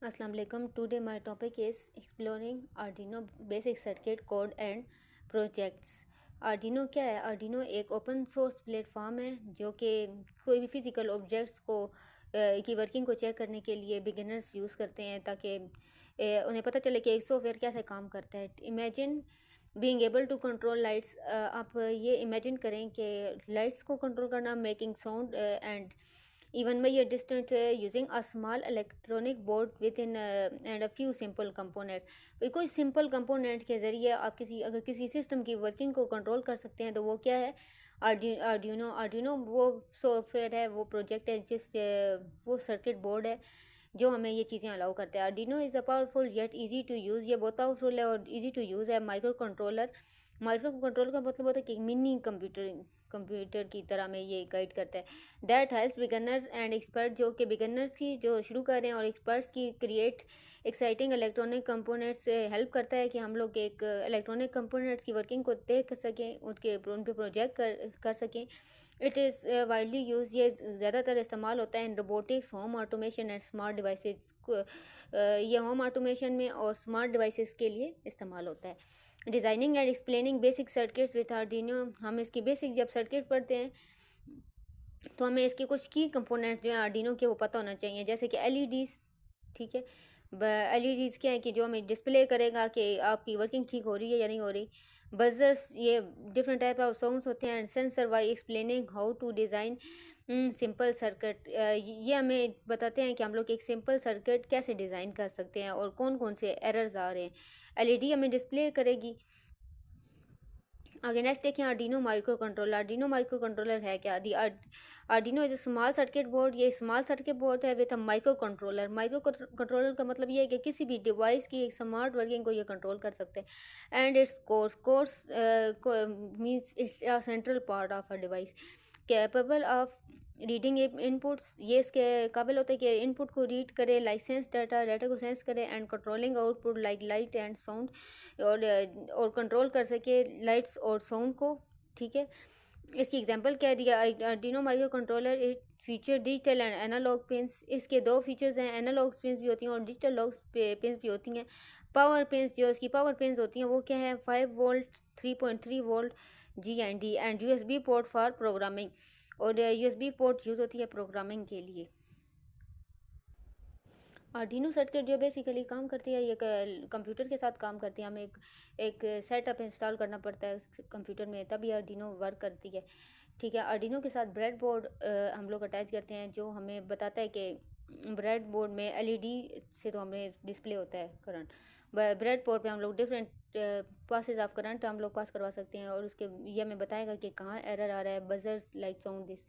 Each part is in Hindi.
Assalamu alaikum. Today my topic is exploring Arduino basic circuit code and projects. Arduino क्या है? Arduino एक ओपन सोर्स प्लेटफॉर्म है जो कि कोई भी फिज़िकल ऑब्जेक्ट्स को की वर्किंग को चेक करने के लिए बिगिनर्स यूज़ करते हैं ताकि उन्हें पता चले कि एक सॉफ्टवेयर कैसे काम करता है. Imagine being able to control lights. आप ये इमेजिन करें कि लाइट्स को कंट्रोल करना, making sound and even measure distance using a small electronic board within and a few simple components. कोई सिंपल कंपोनेंट के ज़रिए आप अगर किसी सिस्टम की वर्किंग को कंट्रोल कर सकते हैं तो वो क्या है? आर्डिनो वो सॉफ्टवेयर है, वो प्रोजेक्ट है वो सर्किट बोर्ड है जो हमें ये चीज़ें अलाउ करते हैं. Arduino is a powerful yet easy to use. ये बहुत पावरफुल है और इजी टू यूज़ है. माइक्रो कंट्रोलर का मतलब होता है कि मिनी कंप्यूटर की तरह में ये गाइड करता है. That helps beginners and expert, जो कि बिगनर्स की जो शुरू कर रहे हैं और एक्सपर्ट्स की क्रिएट एक्साइटिंग इलेक्ट्रॉनिक कंपोनेंट्स से हेल्प करता है कि हम लोग एक इलेक्ट्रॉनिक कंपोनेंट्स की वर्किंग को देख सकें, उन पर प्रोजेक्ट कर सकें. It is widely use. ये ज़्यादातर इस्तेमाल होता है इन robotics, home automation and smart devices. ये होम ऑटोमेशन में और स्मार्ट डिवाइसेस के लिए इस्तेमाल होता है. Designing and explaining basic circuits with Arduino. हम इसकी बेसिक जब सर्किट पढ़ते हैं तो हमें इसके कुछ की कंपोनेंट्स जो हैं आर्डिनो के वो पता होना चाहिए, जैसे कि एलईडीज़. ठीक है, एलईडीज़ क्या है कि जो हमें डिस्प्ले करेगा कि आपकी वर्किंग ठीक हो रही है या नहीं हो रही. बजर्स, ये डिफरेंट टाइप ऑफ साउंड्स होते हैं. And sensor why explaining how to design simple circuit. ये हमें बताते हैं कि हम लोग एक सिंपल सर्किट कैसे डिज़ाइन कर सकते हैं और कौन कौन से एरर्स आ रहे हैं. एलईडी हमें डिस्प्ले करेगी. आगे नेक्स्ट देखें Arduino micro controller. Arduino micro controller है क्या? The Arduino is a small circuit board. ये स्मॉल सर्किट बोर्ड है with a micro controller. Micro controller का मतलब ये है कि किसी भी डिवाइस की एक स्मार्ट वर्किंग को ये कंट्रोल कर सकते हैं. And its course means it's a central part of a device capable of reading inputs. ये इसके काबिल होता है कि इनपुट को रीड करे, लाइसेंस डाटा को सेंस करे and controlling output like light and sound. और कंट्रोल कर सके लाइट्स और साउंड को. ठीक है, इसकी एग्जांपल क्या दिया? Arduino micro controller it feature digital and analog pins. इसके दो फीचर्स हैं, एनालॉग पिंस भी होती हैं और डिजिटल लॉग पिंस भी होती हैं. पावर पिंस, जो इसकी पावर पिंस होती हैं वो क्या है? 5 volt, 3.3 volt, GND and USB port for programming. और USB पोर्ट यूज़ होती है प्रोग्रामिंग के लिए. आर्डिनो सर्किट जो बेसिकली काम करती है, ये कंप्यूटर के साथ काम करती है. हमें एक सेटअप इंस्टॉल करना पड़ता है कंप्यूटर में, तभी आर्डिनो वर्क करती है. ठीक है, आर्डिनो के साथ ब्रेड बोर्ड हम लोग अटैच करते हैं जो हमें बताता है कि ब्रेड बोर्ड में एलईडी से तो हमें डिस्प्ले होता है करंट. ब्रेड बोर्ड पे हम लोग डिफरेंट पासेस ऑफ करंट हम लोग पास करवा सकते हैं और उसके ये हमें बताएगा कि कहाँ एरर आ रहा है. Buzzers like sound this.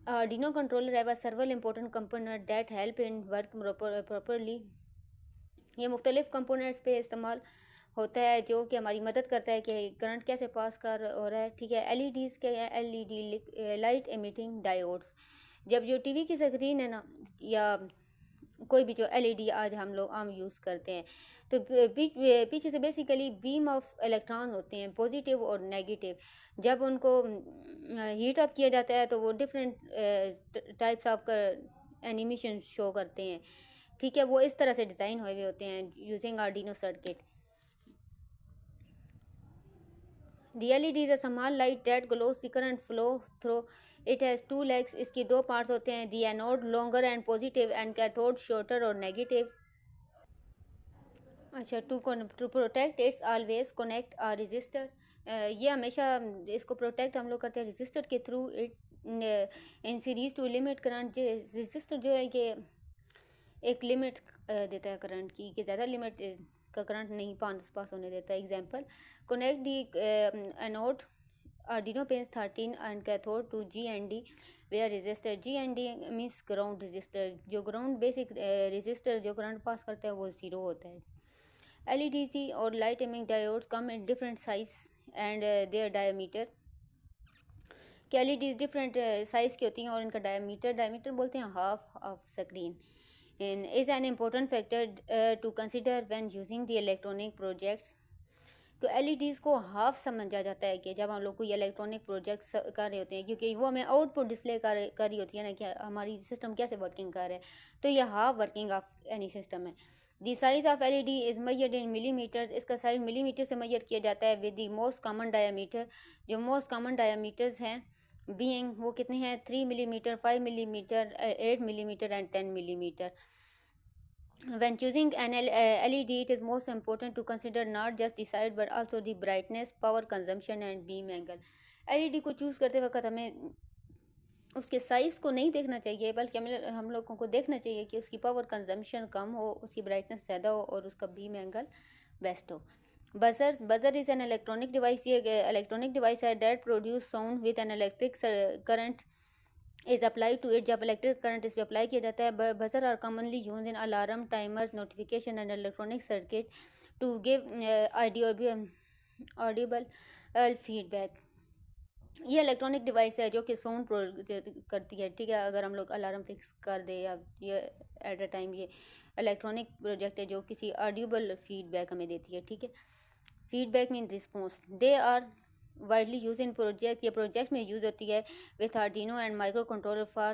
Arduino controller have a several important component that help in work properly. ये मुख्तलिफ कंपोनेंट्स पे इस्तेमाल होता है जो कि हमारी मदद करता है कि करंट कैसे पास कर हो रहा है. ठीक है, एलईडीज़ के हैं, एलईडी लाइट एमिटिंग डायोड्स. जब जो टीवी की स्क्रीन है ना, या कोई भी जो एलईडी आज हम लोग आम यूज़ करते हैं, तो पीछे से बेसिकली बीम ऑफ इलेक्ट्रॉन होते हैं, पॉजिटिव और नेगेटिव. जब उनको हीट अप किया जाता है तो वो different types of animation show करते हैं. ठीक है, वो इस तरह से डिज़ाइन हुए हुए होते हैं using Arduino circuit. The LED is a small light that glows the current flow through. It has two legs. इसकी दो पार्ट्स होते हैं, the anode longer and positive and cathode shorter or negative. अच्छा, to protect its always connect a resistor. ये हमेशा इसको प्रोटेक्ट हम लोग करते हैं रजिस्टर के थ्रू. It in series to limit current. Resistor जो है कि एक लिमिट देता है करंट की, कि ज़्यादा लिमिट का करंट नहीं पास होने देता है. Example, connect the anode Arduino pins 13 and cathode to GND via resistor. GND means ground resistor. जो ग्राउंड बेसिक रजिस्टर जो करंट पास करता है वो ज़ीरो होता है. LEDC और light emitting diodes come in different size and their diameter. कि LEDs डिफरेंट साइज़ की होती हैं और इनका डायमीटर बोलते हैं half of screen. Is an important factor to consider when using the electronic projects. तो एलईडीज़ को हाफ समझा जाता है कि जब हम लोग कोई इलेक्ट्रॉनिक प्रोजेक्ट्स कर रहे होते हैं, क्योंकि वो हमें आउटपुट डिस्प्ले कर रही होती है ना कि हमारी सिस्टम कैसे वर्किंग कर रहा है, तो ये half working of any system है। The size of LED is measured in millimetres, इसका साइज मिलीमीटर से मेजर किया जाता है। With the most common diameter, जो मोस्ट कॉमन डायामीटर्स हैं बीइंग वो कितने हैं, 3 millimetre, 5 millimetre, 8 millimetre and 10 millimetre. When choosing an LED, it is most important to consider not just the size but also the brightness, power consumption and beam angle. LED को चूज़ करते वक्त हमें उसके साइज़ को नहीं देखना चाहिए, बल्कि हम लोगों को देखना चाहिए कि उसकी पावर कंजम्पशन कम हो, उसकी ब्राइटनेस ज़्यादा हो और उसका बीम एंगल बेस्ट हो। Buzzer is an electronic device, ये इलेक्ट्रॉनिक डिवाइस है that produce sound with an electric current is apply to it, जब इलेक्ट्रिक करंट इस पर अप्लाई किया जाता है। Buzzer are commonly use in alarm, timers, notification and electronic circuit to give audible feedback. ये इलेक्ट्रॉनिक डिवाइस है जो कि साउंड करती है, ठीक है। अगर हम लोग अलार्म फिक्स कर दे या ये एट अ टाइम, ये इलेक्ट्रॉनिक प्रोजेक्ट है जो किसी ऑडिबल फीडबैक हमें देती है, ठीक है। Feedback mean response. They are widely use in project, ये प्रोजेक्ट में यूज़ होती है with Arduino and microcontroller for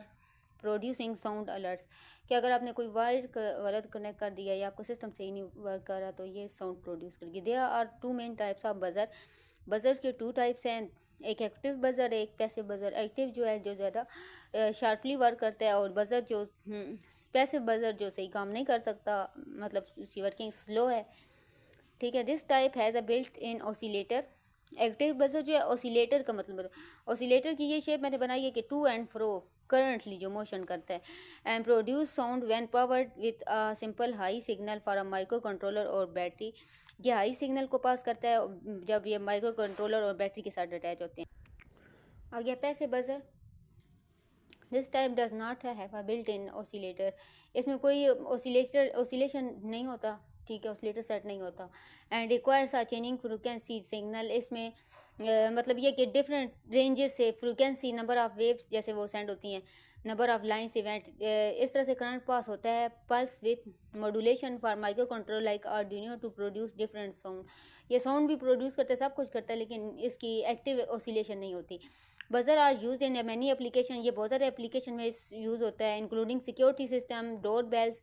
producing sound alerts, कि अगर आपने कोई वायर गलत कनेक्ट कर दिया या आपका सिस्टम सही नहीं वर्क कर रहा तो ये साउंड प्रोड्यूस करेगी। There are two main types of buzzer, buzzer के टू टाइप्स हैं, एक एक्टिव बजर, एक पैसिव बजर। एक्टिव जो है जो ज़्यादा शार्पली वर्क करता है, और बजर जो पैसिव बजर जो सही काम नहीं कर सकता, मतलब उसकी वर्किंग स्लो है, ठीक है। This type has a built in oscillator. Active buzzer जो है ऑसिलेटर का मतलब ऑसिलेटर की ये शेप मैंने बनाई है कि टू एंड फ्रो करंटली जो मोशन करता है, and produce sound when powered with a simple high signal for a micro controller और बैटरी। ये हाई सिग्नल को पास करता है जब ये माइक्रो कंट्रोलर और बैटरी के साथ अटैच होते हैं। आ गया पैसे buzzer. This type does not have a built in oscillator, इसमें कोई ऑसिलेशन नहीं होता, ठीक है, ऑसिलेटर सेट नहीं होता। And requires a changing frequency signal, इसमें मतलब ये कि डिफरेंट रेंजेस से फ्रिक्वेंसी, नंबर ऑफ वेव्स जैसे वो सेंड होती हैं, नंबर ऑफ लाइन्स इवेंट, इस तरह से करंट पास होता है। Pulse with modulation for micro control like Arduino to produce different sound, ये साउंड भी प्रोड्यूस करता है, सब कुछ करता है, लेकिन इसकी एक्टिव ऑसिलेशन नहीं होती। Buzzer are use in many application, ये बहुत सारे एप्लीकेशन में यूज़ होता है, including security system, door bells,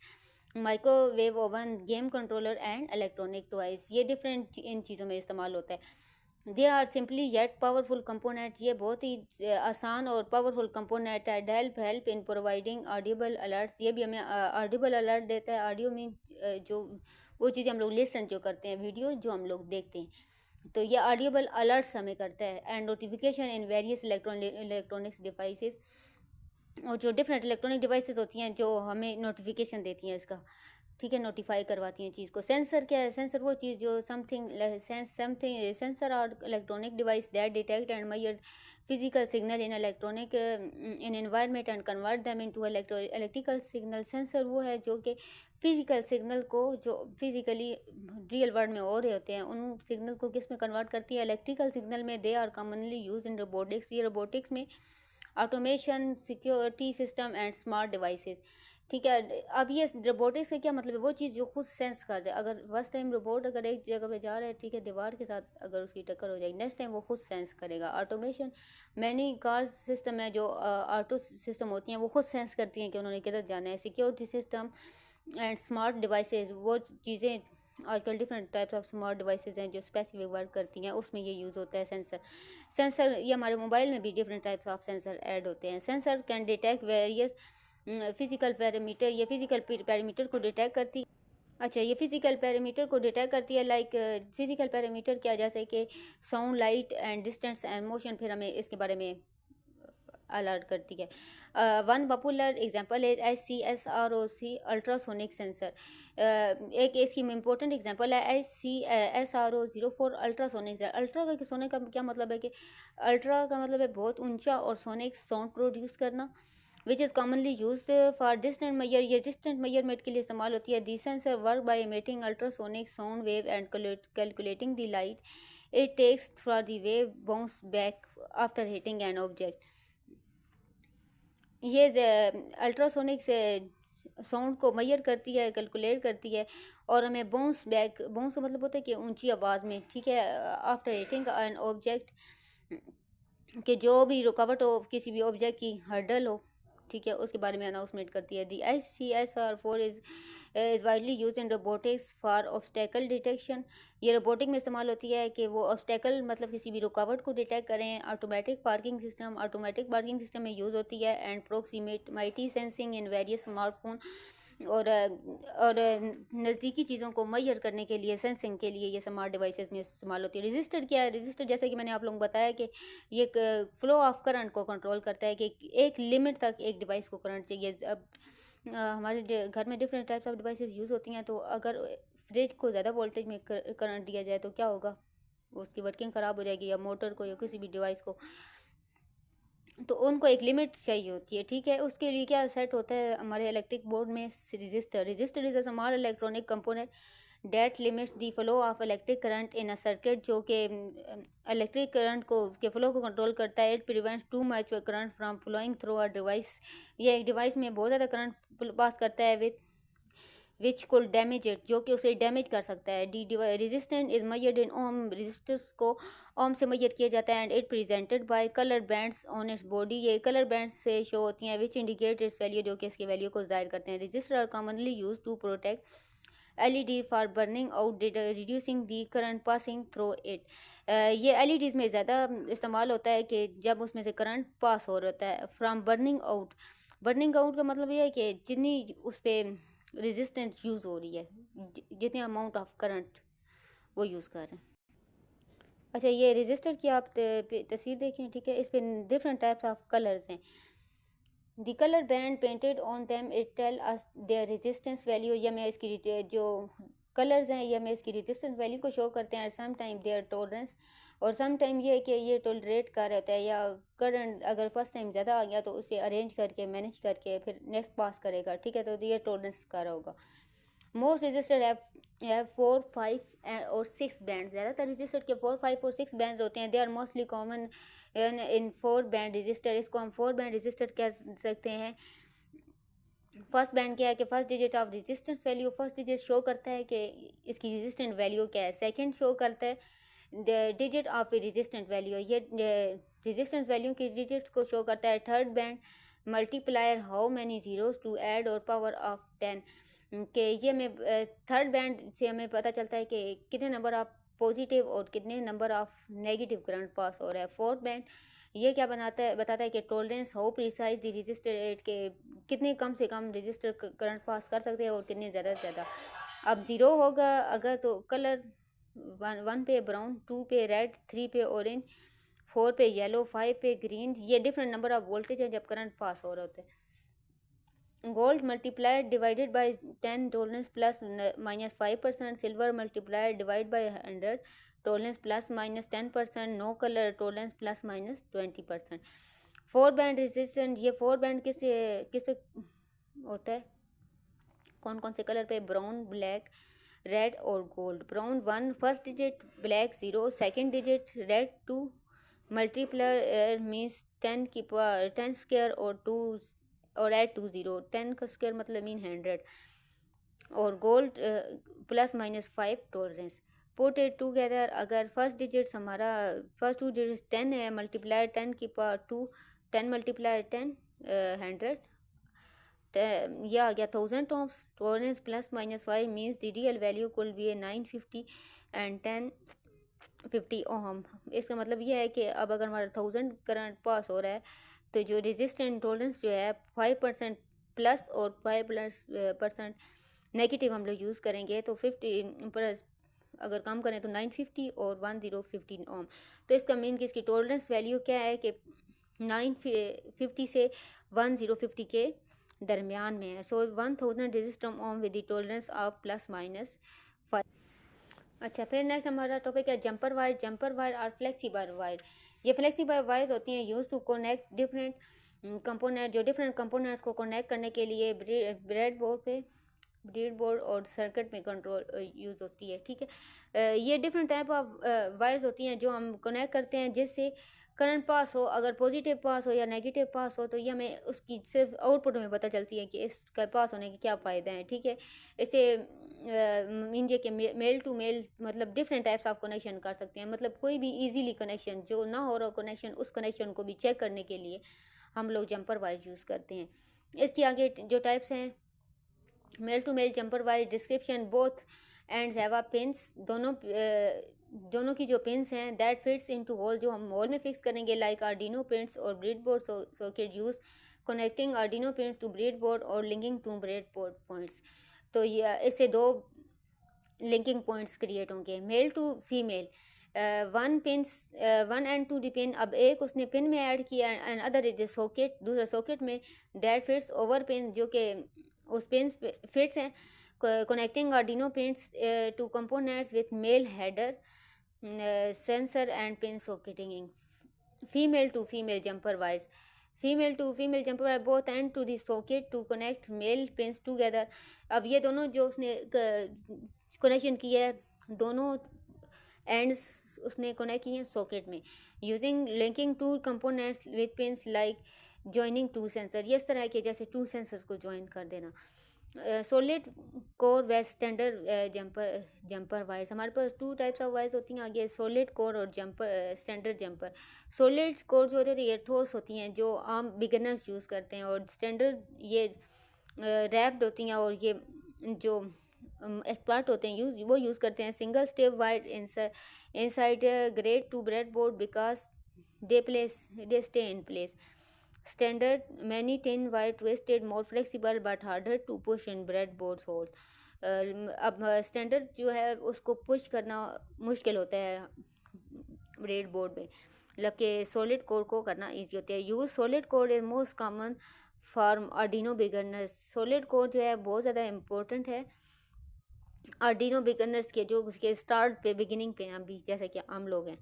microwave oven, game controller and electronic toys, ये डिफरेंट इन चीज़ों में इस्तेमाल होता है। They are simply yet powerful component, ये बहुत ही आसान और पावरफुल कंपोनेंट है। Help in providing audible alerts, ये भी हमें ऑडिबल अलर्ट देता है। ऑडियो में जो वो चीज़ें हम लोग लिसन जो करते हैं, वीडियो जो हम लोग देखते हैं, तो ये ऑडिबल अलर्ट्स हमें करता है। And notification in various electronics devices, और जो डिफरेंट इलेक्ट्रॉनिक डिवाइसेस होती हैं जो हमें नोटिफिकेशन देती हैं इसका, ठीक है, नोटिफाई करवाती हैं चीज़ को। सेंसर क्या है, सेंसर वो चीज़ जो समथिंग सेंसर और electronic device that detect and measure physical signal in electronic in environment and convert them into electrical signal. Sensor वो है जो कि फिजिकल सिग्नल को, जो फिजिकली रियल वर्ल्ड में हो रहे होते हैं, उन सिग्नल को किस में कन्वर्ट करती है, इलेक्ट्रिकल सिग्नल में। They are commonly use in robotics, ये रोबोटिक्स में automation, security system and smart devices, ठीक है। अब ये रोबोटिक्स का क्या मतलब है, वो चीज़ जो खुद सेंस कर जाए। अगर फर्स्ट टाइम रोबोट अगर एक जगह पे जा रहा है, ठीक है, दीवार के साथ अगर उसकी टक्कर हो जाएगी, नेक्स्ट टाइम वो खुद सेंस करेगा। ऑटोमेशन, मैनी कार सिस्टम है जो ऑटो सिस्टम होती हैं, वो खुद सेंस करती हैं कि उन्होंने किधर जाना है। Security system and smart devices, वो चीज़ें आजकल different types of smart devices हैं जो स्पेसिफिक वर्क करती हैं, उसमें ये यूज़ होता है। सेंसर ये हमारे मोबाइल में भी different types of sensor add होते हैं। Sensor can detect various physical parameter, ये फिजिकल पैरामीटर को डिटेक्ट करती, अच्छा, ये फिजिकल पैरामीटर को डिटेक्ट करती है। लाइक फिजिकल पैरामीटर क्या, जैसे कि sound, light and distance and motion, फिर हमें इसके बारे में अलर्ट करती है। वन पॉपुलर एग्जांपल है SCSROC अल्ट्रासोनिक सेंसर, एक इसकी इम्पोर्टेंट एग्जांपल है SCSRO04 अल्ट्रासोनिक। अल्ट्रा का सोनिक का क्या मतलब है कि अल्ट्रा का मतलब है बहुत ऊंचा, और सोनिक साउंड प्रोड्यूस करना, which is commonly use for distant measure, ये डिस्टेंट मेजरमेंट के लिए इस्तेमाल होती है। The sensor work by emitting ultrasonic sound wave and calculating the light it takes for the wave bounce back after hitting an object. ये अल्ट्रासोनिक से साउंड को मेजर करती है, कैलकुलेट करती है, और हमें बाउंस बैक, बाउंस का मतलब होता है कि ऊंची आवाज़ में, ठीक है, आफ्टर हिटिंग एन ऑब्जेक्ट, कि जो भी रुकावट हो, किसी भी ऑब्जेक्ट की हर्डल हो, ठीक है, उसके बारे में अनाउंसमेंट करती है। दी ICSR-4 is widely use in robotics for obstacle detection. ये रोबोटिक में इस्तेमाल होती है कि वो ऑब्स्टेकल मतलब किसी भी रुकावट को डिटेक्ट करें। ऑटोमेटिक पार्किंग सिस्टम में यूज़ होती है। And proximity sensing in various smartphone, और नज़दीकी चीज़ों को मेजर करने के लिए, सेंसिंग के लिए ये स्मार्ट डिवाइसेस में इस्तेमाल होती है। रजिस्टर क्या है? रजिस्टर जैसे कि मैंने आप लोगों को बताया कि ये फ्लो ऑफ करंट को कंट्रोल करता है कि एक लिमिट तक एक डिवाइस को करंट चाहिए। अब हमारे घर में different types of devices use होती हैं, तो अगर फ्रिज को ज़्यादा वोल्टेज में करंट दिया जाए तो क्या होगा? उसकी वर्किंग ख़राब हो जाएगी, या मोटर को, या किसी भी डिवाइस को, तो उनको एक लिमिट चाहिए होती है, ठीक है। उसके लिए क्या सेट होता है हमारे इलेक्ट्रिक बोर्ड में? Resistor is a small electronic component that limits the flow of electric current in a circuit, जो कि इलेक्ट्रिक करंट को के फ्लो को कंट्रोल करता है। It prevents too much current from flowing through a device. ये एक डिवाइस में बहुत ज़्यादा करंट पास करता है विच कुल डैमेज इट, जो कि उसे डैमेज कर सकता है। The resistance is measured in ohm, resistance को ओम से मेजर किया जाता है। And it presented by colour bands on its body, ये कलर बैंड्स से शो होती हैं, विच इंडिकेट इट्स वैल्यू, जो कि इसकी वैल्यू को जाहिर करते हैं। Resistor are commonly use to protect LED for burning out, reducing the current passing through it. ये LEDs में ज़्यादा इस्तेमाल होता है कि जब उसमें से करंट पास हो रहा है। फ्राम बर्निंग आउट का मतलब ये है कि जितनी उस पर रेजिस्टेंस यूज़ हो रही है, जितने अमाउंट ऑफ करंट वो यूज़ कर रहे हैं। अच्छा, ये रजिस्टर की आप तस्वीर देखें, ठीक है, इस पर डिफरेंट टाइप्स ऑफ कलर्स हैं। The colour band painted on them it tell us their resistance value, या मैं इसकी जो कलर्स हैं, या मैं इसकी रेजिस्टेंस वैल्यू को शो करते हैं। सम टाइम देयर टॉलरेंस, और सम टाइम ये है कि ये टॉलरेट कर रहता है, या करंट अगर फर्स्ट टाइम ज़्यादा आ गया तो उसे अरेंज करके, मैनेज करके फिर नेक्स्ट पास करेगा, ठीक है, तो ये टॉलरेंस कर रहा होगा। मोस्ट रजिस्टर हैव 4, 5 और 6 बैंड। ज़्यादातर रजिस्टर के 4, 5 और 6 बैंड होते हैं। They are mostly common in 4 band resistor. इसको हम 4 बैंड रजिस्टर कह सकते हैं। फर्स्ट बैंड क्या है कि first digit of resistance value, first digit show करता है कि इसकी रेजिस्टेंट वैल्यू क्या है। सेकंड शो करता है the digit of resistant value, ये रेजिस्टेंस वैल्यू की डिजिट्स को शो करता है। Third band multiplier how many zeros to add और पावर ऑफ 10, कि ये हमें थर्ड बैंड से हमें पता चलता है कि कितने नंबर ऑफ पॉजिटिव और कितने number of negative current pass हो रहा है। फोर्थ बैंड ये क्या बताता है कि tolerance how precise the register rate, के कितने कम से कम रजिस्टर करंट पास कर सकते हैं और कितने ज़्यादा से ज़्यादा। अब ज़ीरो होगा अगर तो कलर 1 पे ब्राउन, 2 पे रेड, 3 पे ऑरेंज, 4 पे येलो, 5 पे ग्रीन। ये डिफरेंट नंबर ऑफ वोल्टेज है जब करंट पास हो रहा होता है। Gold multiplied divided by 10, tolerance plus minus 5%। Silver multiplied divide by 100, tolerance plus minus 10%। No colour, tolerance plus minus 20%। Four band resistant, ये फोर बैंड किस पे होता है, कौन कौन से कलर पे? ब्राउन, ब्लैक, रेड और gold. Brown 1 first digit, black 0 second digit, red 2, multiplier means 10 square और 2 और ऐड 2 0, 10 का स्क्वायर मतलब मीन 100, और gold plus minus 5 tolerance. Put it together, अगर फर्स्ट डिजिट्स हमारा फर्स्ट 2 डिजिट्स 10 है, मल्टीप्लाई 10 की पावर 2, 10 मल्टीप्लाई 10 100, यह आ गया 1000 ohms। Tolerance plus minus 5 means the real value कुल बी 950 एंड 1050 ओम। इसका मतलब यह है कि अब अगर हमारा 1000 करंट पास हो रहा है तो जो रेजिस्टेंट टॉलरेंस जो है 5% प्लस और 5% नेगेटिव हम लोग यूज़ करेंगे, तो 50 प्लस अगर कम करें तो 950 और 1015 ओम। तो इसका मीन कि इसकी टॉलरेंस वैल्यू क्या है कि 950 से 1050 के दरमियान में है। So 1000 resistor ohm with the tolerance of plus minus 5। अच्छा, फिर नेक्स्ट हमारा टॉपिक है जंपर वायर और फ्लेक्सिबल वायर। ये फ्लेक्सिबल वायर्स होती हैं use to connect different component, जो डिफरेंट कंपोनेंट्स को कनेक्ट करने के लिए ब्रेडबोर्ड और सर्किट में कंट्रोल यूज़ होती है, ठीक है। ये डिफरेंट टाइप ऑफ वायर्स होती हैं जो हम कनेक्ट करते हैं, जिससे करंट पास हो, अगर पॉजिटिव पास हो या नेगेटिव पास हो तो ये हमें उसकी सिर्फ आउटपुट में पता चलती है कि इसका पास होने के क्या फ़ायदे हैं, ठीक है। इसे मीन ये कि मेल टू मेल मतलब डिफरेंट टाइप्स ऑफ कनेक्शन कर सकते हैं, मतलब कोई भी इजीली कनेक्शन जो ना हो रहा कनेक्शन, उस कनेक्शन को भी चेक करने के लिए हम लोग जंपर वायर यूज़ करते हैं। इसके आगे जो टाइप्स हैं, male to male jumper wire description, both ends have a pins, दोनों की जो पिंस हैं दैट फिट्स इनटू होल, जो हम होल में फिक्स करेंगे, लाइक आर्डिनो पिंस और breadboard socket use connecting Arduino pin to breadboard और लिंकिंग टू ब्रेडबोर्ड पॉइंट्स। तो ये इससे दो लिंकिंग पॉइंट्स क्रिएट होंगे। Male to female, one end to the pin, अब एक उसने पिन में ऐड किया एंड अदर इज सॉकेट, दूसरा सॉकेट में, दैट फिट्स ओवर पिन, जो कि उस पिन फिट्स हैं, connecting Arduino pins to components with male header, sensor and pin socketing. Female to female jumper wires, female to female jumper wire both end to the socket to connect male pins together. अब ये दोनों जो उसने कनेक्शन किया है, दोनों एंड्स उसने कनेक्ट किए हैं सॉकेट में, using linking two components with pins like joining two sensor, ये इस तरह के जैसे टू सेंसर्स को ज्वाइन कर देना। सॉलिड कोर व स्टैंडर्ड जंपर वायर्स, हमारे पास टू टाइप्स ऑफ वायर्स होती हैं आगे, सॉलिड कोर और स्टैंडर्ड जंपर। सॉलिड कोर जो होती है ये ठोस होती हैं, जो आम बिगिनर्स यूज़ करते हैं, और स्टैंडर्ड ये रैप्ड होती हैं, और ये जो एक्सपर्ट होते हैं वो यूज़ करते हैं। Single step wire inside grade two bread board because they stay in place. Standard many thin wire twisted more flexible but harder to push in breadboard holes. अब स्टैंडर्ड जो है उसको पुश करना मुश्किल होता है ब्रेड बोर्ड में, मतलब कि सॉलिड कोड को करना इजी होता है। Use solid code is most common for Arduino beginners, solid code जो है बहुत ज़्यादा इम्पोर्टेंट है आर्डिनो बिगनर्स के, जो उसके स्टार्ट पे बिगिनिंग पे हैं अभी, जैसे कि हम लोग हैं।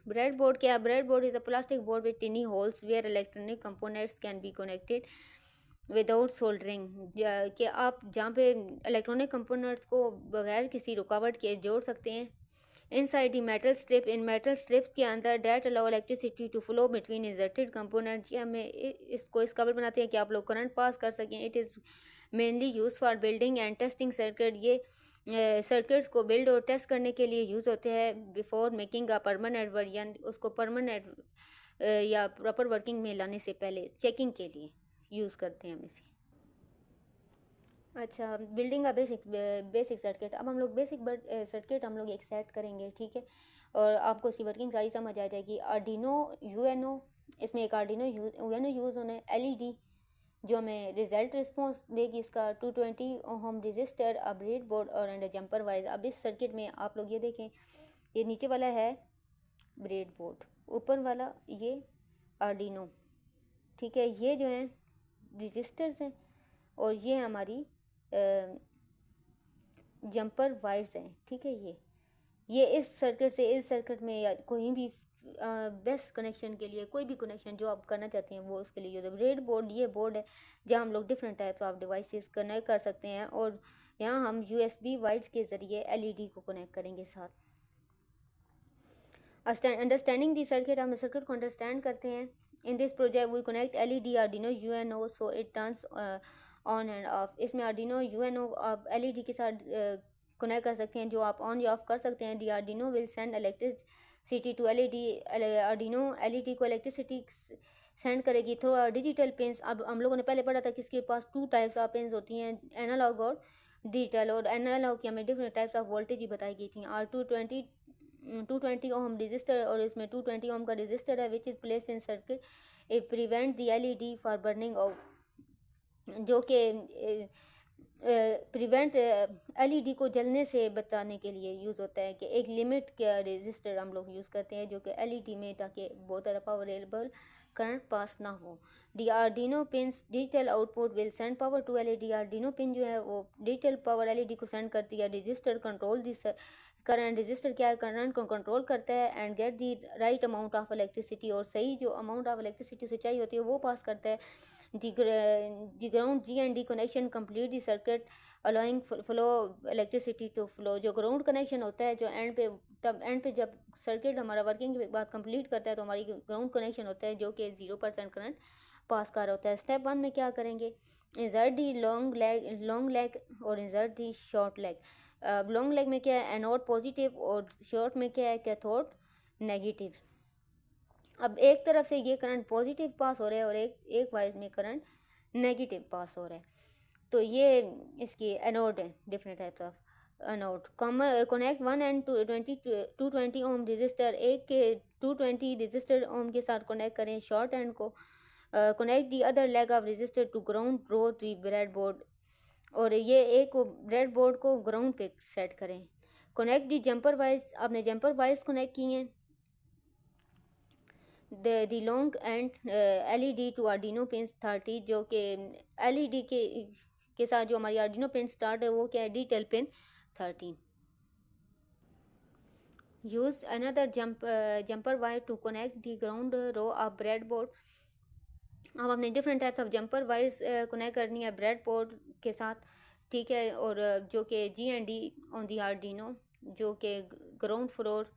ब्रेडबोर्ड क्या है? Breadboard is a plastic board with tiny holes where electronic components can be connected without soldering, कि आप जहाँ पे इलेक्ट्रॉनिक कंपोनेंट्स को बगैर किसी रुकावट के जोड़ सकते हैं। इनसाइड दी मेटल स्ट्रिप, इन मेटल स्ट्रिप्स के अंदर that allow electricity to flow between inserted components, ये हमें इसको इस काबिल बनाते हैं कि आप लोग करंट पास कर सकें। It is mainly use for building and testing circuit, ये सर्किट्स को बिल्ड और टेस्ट करने के लिए यूज़ होते हैं। Before making a permanent version, उसको परमानेंट या प्रॉपर वर्किंग में लाने से पहले चेकिंग के लिए यूज़ करते हैं हम इसे। अच्छा, बिल्डिंग का बेसिक सर्किट, अब हम लोग बेसिक सर्किट हम लोग एक सेट करेंगे, ठीक है, और आपको इसकी वर्किंग सारी समझ आ जाएगी। आर्डिनो यूएनओ, इसमें एक आर्डिनो यूएनओ यूज़ होना है। एलईडी जो हमें रिजल्ट रिस्पॉन्स देगी, इसका 220 ओम रजिस्टर, अ ब्रेड बोर्ड और एंड जंपर वाइज। अब इस सर्किट में आप लोग ये देखें, ये नीचे वाला है ब्रेड बोर्ड, ऊपर वाला ये आर्डिनो, ठीक है, ये जो हैं रजिस्टर्स हैं और ये हमारी जंपर वाइज हैं, ठीक है। ये इस सर्किट से इस सर्किट में या कोई भी बेस्ट कनेक्शन के लिए, कोई भी कनेक्शन जो आप करना चाहते हैं वो उसके लिए यूज़ है। ब्रेड बोर्ड ये बोर्ड है जहाँ हम लोग different types of devices connect कर सकते हैं, और यहाँ हम यूएसबी वाइड्स के ज़रिए एलईडी को कनेक्ट करेंगे साथ। अंडरस्टैंडिंग दी सर्किट, हम सर्किट को अंडरस्टैंड करते हैं। In this project we connect LED Arduino UNO so it turns on and off. इसमें आर्डिनो यूएनओ आप एलईडी के साथ कनेक्ट कर सकते हैं, जो आप ऑन या ऑफ कर सकते हैं। The Arduino will send electricity to LED, Arduino LED को इलेक्ट्रिसिटी सेंड करेगी थ्रू डिजिटल पिंस। अब हम लोगों ने पहले पढ़ा था कि इसके पास टू टाइप्स ऑफ पिंस होती हैं, एनालॉग और डिजिटल, और एनालॉग की हमें डिफरेंट टाइप्स ऑफ वोल्टेज ही बताई गई थी। आर 220 ओम रजिस्टर, और इसमें 220 ओम का रजिस्टर है which is placed in circuit, it prevent the LED for burning out, जो कि प्रिवेंट एलईडी को जलने से बचाने के लिए यूज़ होता है। कि एक लिमिट का रजिस्टर हम लोग यूज़ करते हैं जो कि एलईडी में, ताकि बहुत ज़्यादा पावर अवेलेबल करंट पास ना हो। The Arduino pins digital output will send power to LED. Arduino pin जो है वो डिजिटल पावर एलईडी को सेंड करती है। Register control this current, register क्या है, करंट को कंट्रोल करता है and get the right amount of electricity, और सही जो अमाउंट ऑफ इलेक्ट्रिसिटी से चाहिए होती है वो पास करता है। The ground G and D connection complete the circuit allowing flow electricity to flow. जो ग्राउंड कनेक्शन होता है जो एंड पे, तब एंड पे जब सर्किट हमारा वर्किंग के बाद कंप्लीट करता है तो हमारी ग्राउंड कनेक्शन होता है जो कि 0% करंट पास कर होता है। स्टेप 1 में क्या करेंगे, इंसर्ट दी लॉन्ग लेग और इंसर्ट दी शॉर्ट लेग। लॉन्ग लेग में क्या है, एनोड पॉजिटिव, और शॉर्ट में क्या है, कैथोड नेगेटिव। अब एक तरफ से ये करंट पॉजिटिव पास हो रहा है और एक वायर में करंट नेगेटिव पास हो रहा है। तो ये इसकी एनोड है, different types of anode. Connect 1 end 220 ohm resistor, एक के 220 रजिस्टर ओम के साथ कनेक्ट करें शॉर्ट एंड को। Connect the other leg of resistor to ground row the bread board, और ये एक को ब्रेड बोर्ड को ग्राउंड पे सेट करें। कनेक्ट दी जंपर वाइज, आपने जंपर वाइज कनेक्ट किए हैं the long end LED to Arduino pin 30, जो कि एलईडी के साथ जो हमारी आर्डिनो पिन स्टार्ट है वो क्या है, detail pin 13। Use another jumper wire to connect the ground row of breadboard. अब हमने different types of jumper wires connect करनी है ब्रेड बोर्ड के साथ, ठीक है। और जो कि G and D on the Arduino, जो कि ग्राउंड फ्लोर,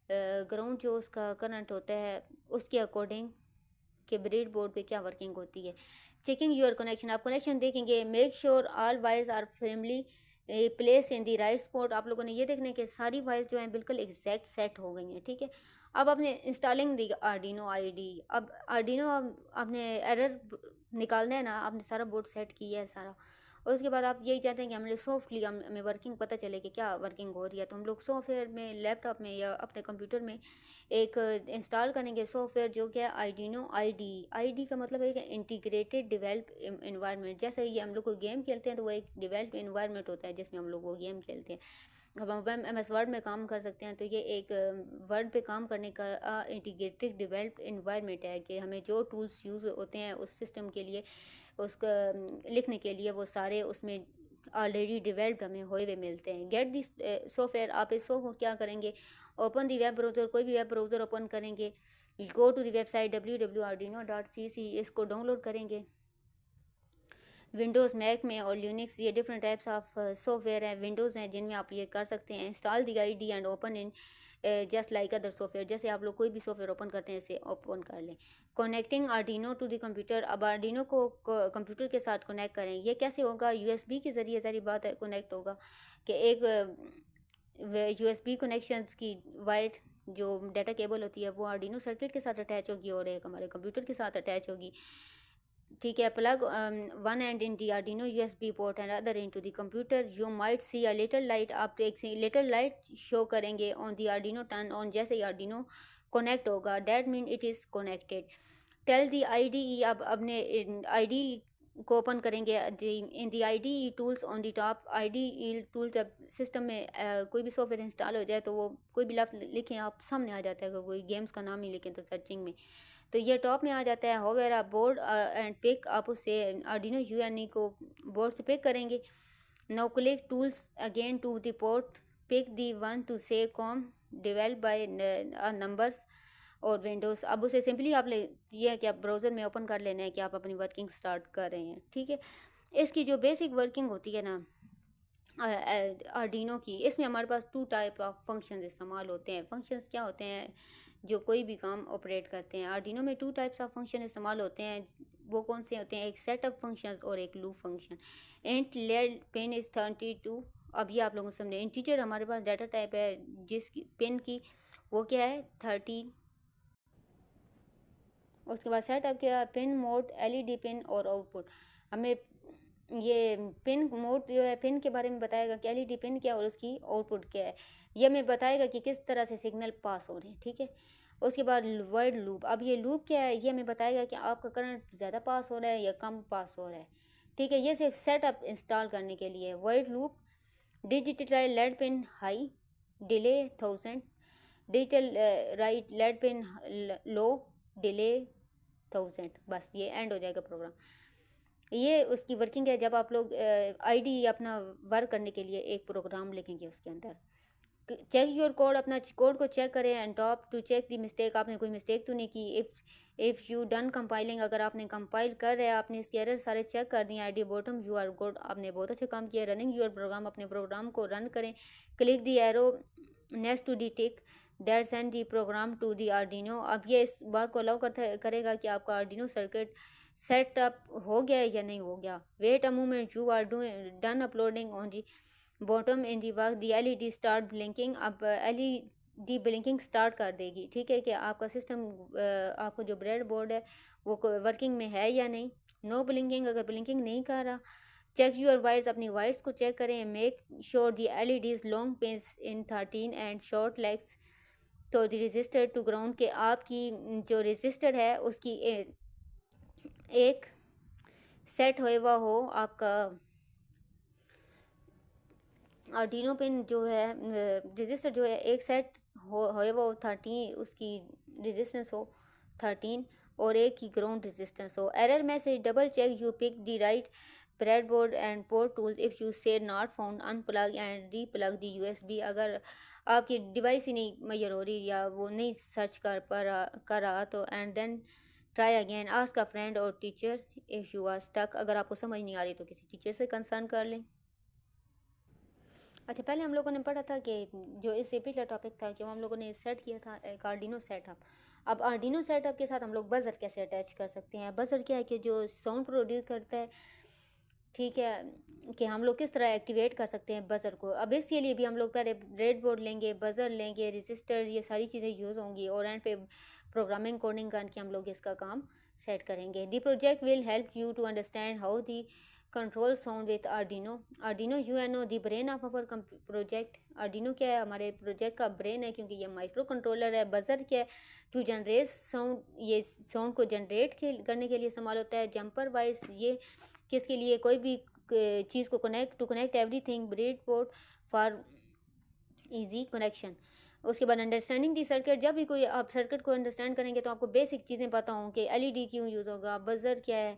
ग्राउंड जो उसका करंट होता है उसके अकॉर्डिंग कि ब्रेड बोर्ड पे क्या वर्किंग होती है। चेकिंग योर कनेक्शन, आप कनेक्शन देखेंगे, make sure all wires are firmly place in the right spot. आप लोगों ने ये देखना है कि सारी वायर्स जो हैं बिल्कुल एग्जैक्ट सेट हो गई हैं, ठीक है। अब आपने इंस्टॉलिंग दी आर्डिनो आईडी, अब आर्डिनो आपने एरर निकालना है ना, आपने सारा बोर्ड सेट किया है सारा, और उसके बाद आप यही चाहते हैं कि हमें सॉफ्टली हमें वर्किंग पता चले कि क्या वर्किंग हो रही है। तो हम लोग सॉफ्टवेयर में, लैपटॉप में या अपने कंप्यूटर में एक इंस्टॉल करेंगे सॉफ्टवेयर जो क्या है आर्डिनो आईडी। आईडी का मतलब है कि इंटीग्रेटेड डेवलप इन्वायरमेंट। जैसे ये हम लोग को गेम खेलते हैं तो वो एक डेवलप इन्वायरमेंट होता है जिसमें हम लोग वो गेम खेलते हैं। अब हम एम एस वर्ड में काम कर सकते हैं, तो ये एक वर्ड पे काम करने का इंटीग्रेटेड डेवलप इन्वायरमेंट है कि हमें जो टूल्स यूज़ होते हैं उस सिस्टम के लिए, उसका लिखने के लिए, वो सारे उसमें ऑलरेडी डेवलप्ड हमें होए हुए मिलते हैं। गेट दिस सॉफ्टवेयर, आप इस सॉफ्टवेयर क्या करेंगे, ओपन दी वेब ब्राउज़र, कोई भी वेब ब्राउज़र ओपन करेंगे, गो टू दी वेबसाइट www.arduino.cc, इसको डाउनलोड करेंगे। विंडोज़, मैक में और ल्यूनिक्स, ये डिफरेंट टाइप्स ऑफ सॉफ्टवेयर हैं, विंडोज़ हैं जिनमें आप ये कर सकते हैं। Install the ID and open in just like other software, जैसे आप लोग कोई भी सॉफ्टवेयर ओपन करते हैं इसे ओपन कर लें। Connecting Arduino to the computer, अब आर्डिनो को कंप्यूटर के साथ कनेक्ट करें। ये कैसे होगा, यूएसबी के ज़रिए, सारी बात है, कनेक्ट होगा कि एक यूएसबी कनेक्शंस की वायर जो डाटा केबल होती है वो आर्डिनो सर्किट के साथ अटैच होगी और एक हमारे कंप्यूटर के साथ अटैच होगी, ठीक है। Plug one end in the Arduino USB port and other into the computer. You might see a little light, आप एक लिटिल लाइट शो करेंगे on the Arduino turn on, जैसे ही आर्डिनो कनेक्ट होगा, that mean it is connected. Tell the ID, अब अपने आईडी को ओपन करेंगे in the ID tools on the top. ID tool जब सिस्टम में कोई भी सॉफ्टवेयर इंस्टॉल हो जाए तो वो कोई भी लफ्ज़ लिखें आप सामने आ जाता है, कोई गेम्स का नाम ही लिखें तो सर्चिंग में तो ये टॉप में आ जाता है। होवेर आप बोर्ड एंड पिक, आप उससे आर्डिनो यूएनई को बोर्ड से पिक करेंगे। Now click tools again to the port, pick the one to से कॉम डिवेल्प बाय नंबर्स और विंडोज़। अब उसे सिंपली आप ये है कि आप ब्राउज़र में ओपन कर लेना है कि आप अपनी वर्किंग स्टार्ट कर रहे हैं, ठीक है। इसकी जो बेसिक वर्किंग होती है ना आर्डिनो की, इसमें हमारे पास 2 टाइप ऑफ फंक्शंस इस्तेमाल होते हैं। फंक्शंस क्या होते हैं जो कोई भी काम ऑपरेट करते हैं, आर्डिनो में 2 टाइप्स ऑफ फंक्शन इस्तेमाल होते हैं। वो कौन से होते हैं, एक सेटअप फंक्शन और एक loop function. Int led pin is 32, अब ये आप लोगों को समझे। इंटीजर हमारे पास डाटा टाइप है जिसकी पिन की वो क्या है 30। उसके बाद सेटअप क्या, पिन मोड, एलईडी पिन और आउटपुट। हमें ये पिन मोड जो है पिन के बारे में बताएगा कि एलईडी पिन क्या और उसकी आउटपुट क्या है। ये हमें बताएगा कि किस तरह से सिग्नल पास हो रहे हैं, ठीक है। उसके बाद वर्ड लूप, अब ये लूप क्या है, ये हमें बताएगा कि आपका करंट ज़्यादा पास हो रहा है या कम पास हो रहा है, ठीक है। ये सिर्फ सेटअप इंस्टॉल करने के लिए। Word loop, digital led pin high, delay 1000, digital write led pin low, delay 1000, बस ये एंड हो जाएगा प्रोग्राम। ये उसकी वर्किंग है जब आप लोग आईडी अपना वर्क करने के लिए एक प्रोग्राम लिखेंगे उसके अंदर। चेक योर कोड, अपना कोड को चेक करें and top to check the mistake, आपने कोई मिस्टेक तो नहीं की। इफ़ यू डन कंपाइलिंग, अगर आपने कंपाइल कर रहे हैं, आपने इसके एरर सारे चेक कर दिए, I the bottom you are good, आपने बहुत अच्छा काम किया। रनिंग योर प्रोग्राम, अपने प्रोग्राम को रन करें। Click the arrow next to the tick that send the program to the Arduino. अब ये इस बात को अलाउ करेगा कि आपका आर्डिनो सर्किट सेटअप हो गया या नहीं हो गया। Wait a moment, you are done uploading on the bottom in the work the LED start blinking. अब एलईडी ब्लिंकिंग स्टार्ट कर देगी, ठीक है, कि आपका सिस्टम आपको जो ब्रेड बोर्ड है वो वर्किंग में है या नहीं। नो ब्लिंकिंग, अगर ब्लिंकिंग नहीं कर रहा। चेक योर वायर्स, अपनी वायर्स को चेक करें। Make sure the LEDs long pins in 13 and short legs तो दी रजिस्टर टू ग्राउंड, के आपकी जो रजिस्टर है उसकी एक सेट हुआ हो, आपका आर्डिनो पिन जो है रजिस्टर जो है एक सेट होए वो 13, उसकी रेजिस्टेंस हो 13 और एक की ग्राउंड रेजिस्टेंस हो। Error message, double check you pick the right breadboard and port tools if you say not found, unplug and replug the USB. अगर आपकी डिवाइस ही नहीं मैयर हो रही या वो नहीं सर्च कर रहा तो and then try again, ask a friend और teacher if you are stuck. अगर आपको समझ नहीं आ रही तो किसी टीचर से कंसर्न कर लें। अच्छा, पहले हम लोगों ने पढ़ा था कि जो इससे पिछला टॉपिक था कि हम लोगों ने सेट किया था एक आर्डिनो सेटअप। अब आर्डिनो सेटअप के साथ हम लोग बजर कैसे अटैच कर सकते हैं। बजर क्या है कि जो साउंड प्रोड्यूस करता है, ठीक है, कि हम लोग किस तरह एक्टिवेट कर सकते हैं बजर को। अब इसके लिए भी हम लोग पहले ब्रेडबोर्ड लेंगे, बजर लेंगे, रजिस्टर, ये सारी चीज़ें यूज़ होंगी और एंड पे प्रोग्रामिंग कोडिंग करके हम लोग इसका काम सेट करेंगे। The project will help you to understand how the control sound with Arduino. Arduino UNO the brain of our project. Arduino क्या है, हमारे प्रोजेक्ट का ब्रेन है क्योंकि ये माइक्रो कंट्रोलर है। बजर क्या है, टू जनरेट साउंड, ये साउंड को जनरेट करने के लिए इस्तेमाल होता है। जंपर वाइस, ये किसके लिए, कोई भी चीज़ को connect everything, bread board for easy connection. उसके बाद अंडरस्टैंडिंग दी सर्किट, जब भी कोई आप सर्किट को अंडरस्टैंड करेंगे तो आपको बेसिक चीज़ें पता हों कि एलईडी क्यों यूज़ होगा, बजर क्या है,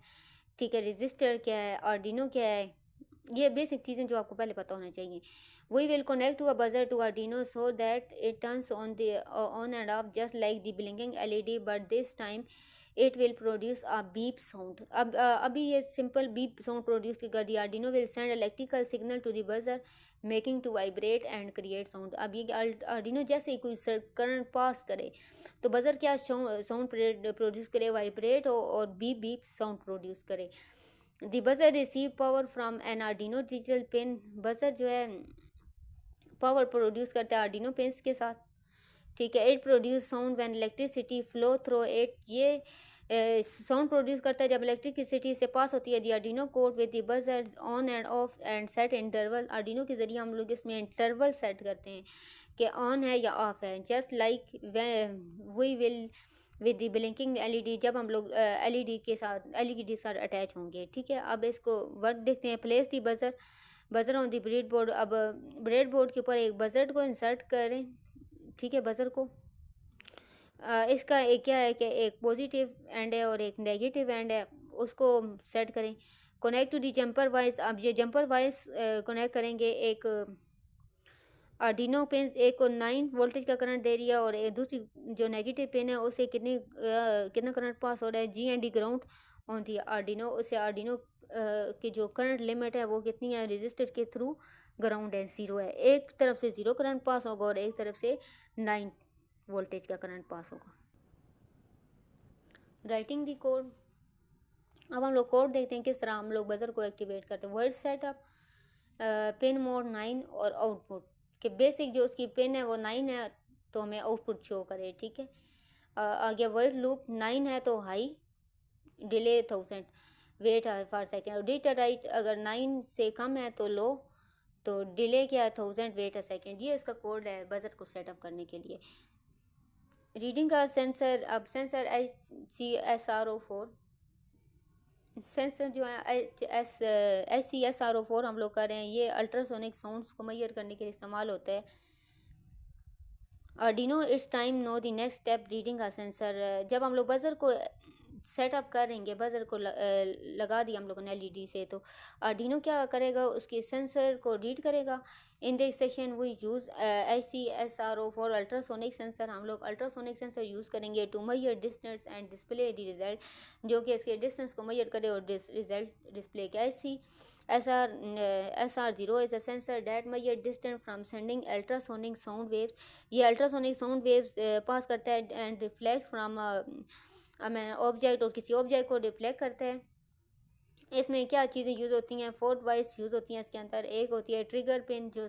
ठीक है, रजिस्टर क्या है, आर्डिनो क्या है, ये बेसिक चीज़ें जो आपको पहले पता होना चाहिए। We will connect to a buzzer to Arduino so that it turns on and off just like the blinking LED, but this time it will produce a beep sound. अब अभी ये सिंपल बीप साउंड प्रोड्यूस कर दिया। Arduino will send electrical signal to the buzzer making to vibrate and create sound. अब ये आर्डिनो जैसे ही कोई करंट पास करे तो बजर क्या साउंड प्रोड्यूस करे, वाइब्रेट हो और बीप बीप साउंड प्रोड्यूस करे। The buzzer receive power from an Arduino digital pin. Buzzer जो है पावर प्रोड्यूस करता है आर्डिनो पिन्स के साथ, ठीक है। It produce sound when electricity flow through it, ये साउंड प्रोड्यूस करता है जब इलेक्ट्रिसिटी से पास होती है। The Arduino code with the buzzer on and off and set interval. Arduino के ज़रिए हम लोग इसमें इंटरवल सेट करते हैं कि ऑन है या ऑफ है। Just like we will with the blinking LED, जब हम लोग एलईडी के साथ अटैच होंगे, ठीक है। अब इसको वर्क देखते हैं। Place the buzzer on the bread board. अब ब्रेड बोर्ड के ऊपर एक बजर को इंसर्ट करें, ठीक है, बजर को। इसका एक क्या है कि एक पॉजिटिव एंड है और एक नेगेटिव एंड है, उसको सेट करें। Connect to the jumper wires. अब ये जंपर वाइस कनेक्ट करेंगे। एक आर्डिनो पिन एक को 9 वोल्टेज का करंट दे रही है और दूसरी जो नेगेटिव पिन है उसे कितना करंट पास हो रहा है, G and D ground on the Arduino. उससे आर्डिनो की जो करंट लिमिट है वो कितनी है, रजिस्टर के थ्रू ग्राउंड है, 0 है। एक तरफ से 0 करंट पास होगा और एक तरफ से 9 वोल्टेज का करंट पास होगा। Writing the code. अब हम लोग कोड देखते हैं किस तरह हम लोग बजर को एक्टिवेट करते हैं। वर्ड सेटअप, पिन मोड 9 और आउटपुट के बेसिक जो उसकी पिन है वो 9 है तो हमें आउटपुट शो करे, ठीक है। आगे वर्ड लूप 9 है तो high, delay 1000, wait for second. और डिजिटल राइट अगर 9 से कम है तो लो, तो डिले क्या है 1000, वेट अ सेकेंड। ये इसका कोड है बजर को सेटअप करने के लिए। रीडिंग का सेंसर, अब सेंसर HCSRO4 सेंसर जो है HCSRO4 हम लोग कर रहे हैं। ये अल्ट्रासोनिक साउंड्स को मेजर करने के लिए इस्तेमाल होता है। Arduino it's time know the next step reading का सेंसर। जब हम लोग बजर को सेटअप करेंगे, बजर को लगा दिया हम लोगों ने एलईडी से, तो आर्डिनो क्या करेगा, उसके सेंसर को रीड करेगा। इन दिस सेक्शन वो use ACSRO for ultrasonic sensor. हम लोग अल्ट्रासोनिक सेंसर यूज़ करेंगे to measure distance and display the result, जो कि इसके डिस्टेंस को मेजर करे और रिजल्ट डिस्प्ले के। SR0 is a sensor that measure distance from sending ultrasonic sound waves। ये अल्ट्रासोनिक साउंड वेव्स पास करता है एंड रिफ्लेक्ट फ्राम ऑब्जेक्ट, और किसी ऑब्जेक्ट को रिफ्लेक्ट करता है। इसमें क्या चीज़ें यूज़ होती हैं, 4 डिवाइस यूज़ होती हैं इसके अंदर। एक होती है ट्रिगर पिन जो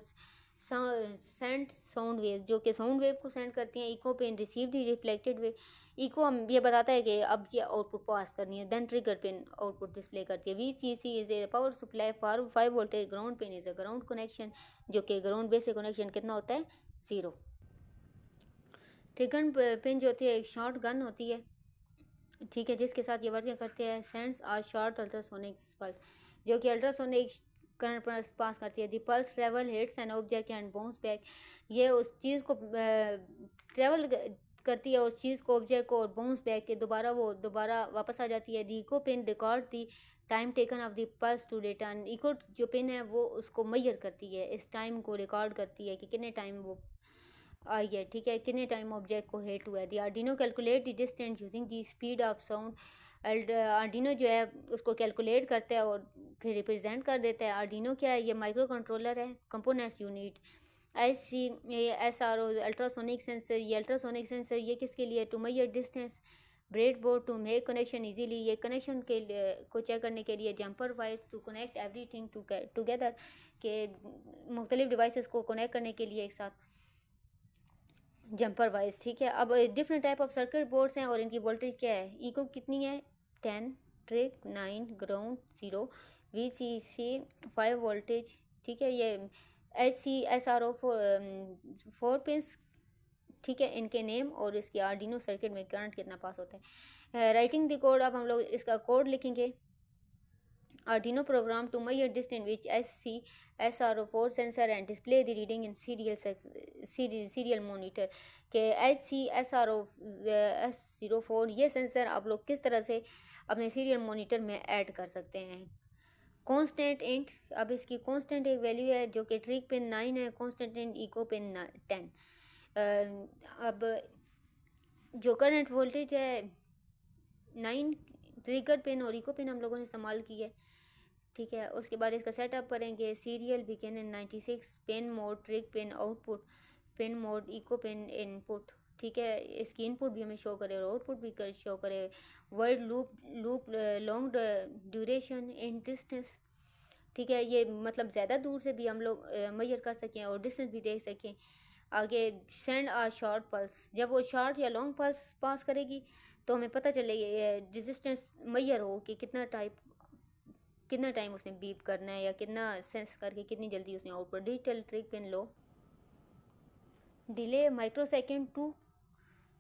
सेंड साउंड वेव, जो कि साउंड वेव को सेंड करती हैं। Echo pin receive the reflected wave. Echo हम ये बताता है कि अब ये आउटपुट पास करनी है। Then trigger pin output display करती है। VCC is a power supply for 5 voltage. Ground pin is a ground connection, जो कि ग्राउंड बेसिक कनेक्शन कितना होता है, 0। ट्रिगर पिन जो होती है एक शॉर्ट गन होती है, ठीक है, जिसके साथ ये वर्क करते हैं। Sends are short ultrasonic pulse, जो कि अल्ट्रासोनिक करंट पास करती है। The pulse travel hits an object and bounce back. ये उस चीज़ को ट्रेवल करती है, उस चीज़ को, ऑब्जेक्ट को, और बाउंस बैक के दोबारा वापस आ जाती है। दी eco pin record the time taken of the pulse to return. Eco जो पिन है वो उसको मेजर करती है, इस टाइम को रिकॉर्ड करती है कि कितने टाइम वो आई है, ठीक है, कितने टाइम ऑब्जेक्ट को हिट हुआ है। The Arduino calculate the distance using the speed of sound. Arduino जो है उसको कैलकुलेट करता है और फिर रिप्रेजेंट कर देता है। आर्डिनो क्या है, ये माइक्रो कंट्रोलर है। Components unit SRO ultrasonic sensor. ये अल्ट्रासोनिक सेंसर ये किसके लिए, to measure distance. Bread board to make connection easily, ये कनेक्शन के को चेक करने के लिए। Jumper wires to connect everything together, के मुख्तलिफ डिवाइसेस को कनेक्ट करने के लिए एक साथ, जंपर वाइज, ठीक है। अब different type of circuit boards हैं और इनकी वोल्टेज क्या है। इको कितनी है, 10, ट्रिक 9, ग्राउंड 0, VCC 5 वोल्टेज, ठीक है। ये SCSRO 4 पिंस, ठीक है, इनके नेम और इसकी आर्डिनो सर्किट में करंट कितना पास होता है। राइटिंग द कोड, अब हम लोग इसका कोड लिखेंगे। Arduino program to measure distance which SCSRO4 sensor and display the reading in serial monitor। के SCSRO04 ये सेंसर आप लोग किस तरह से अपने सीरियल मॉनिटर में ऐड कर सकते हैं। कांस्टेंट इंट, अब इसकी कांस्टेंट एक वैल्यू है जो कि ट्रिक पिन 9 है। Constant int eco pin 10। अब जो करंट वोल्टेज है 9 ट्रिगर पिन और इको पिन हम लोगों ने इस्तेमाल की है, ठीक है। उसके बाद इसका सेटअप करेंगे। Serial begin in 96, pin mode, trick pin output, pin mode, eco pin input, ठीक है। इसकी इनपुट भी हमें शो करे और आउटपुट भी शो करे। वर्ड लूप लॉन्ग ड्यूरेशन इन डिस्टेंस, ठीक है, ये मतलब ज़्यादा दूर से भी हम लोग मेजर कर सकें और डिस्टेंस भी देख सकें। आगे सेंड आ शॉर्ट पल्स, जब वो शॉर्ट या लॉन्ग पल्स पास करेगी तो हमें पता चलेगा डिस्टेंस मेजर हो कि कितना टाइम उसने बीप करना है या कितना सेंस करके कितनी जल्दी उसने output. Digital trick pin low, delay micro second 2।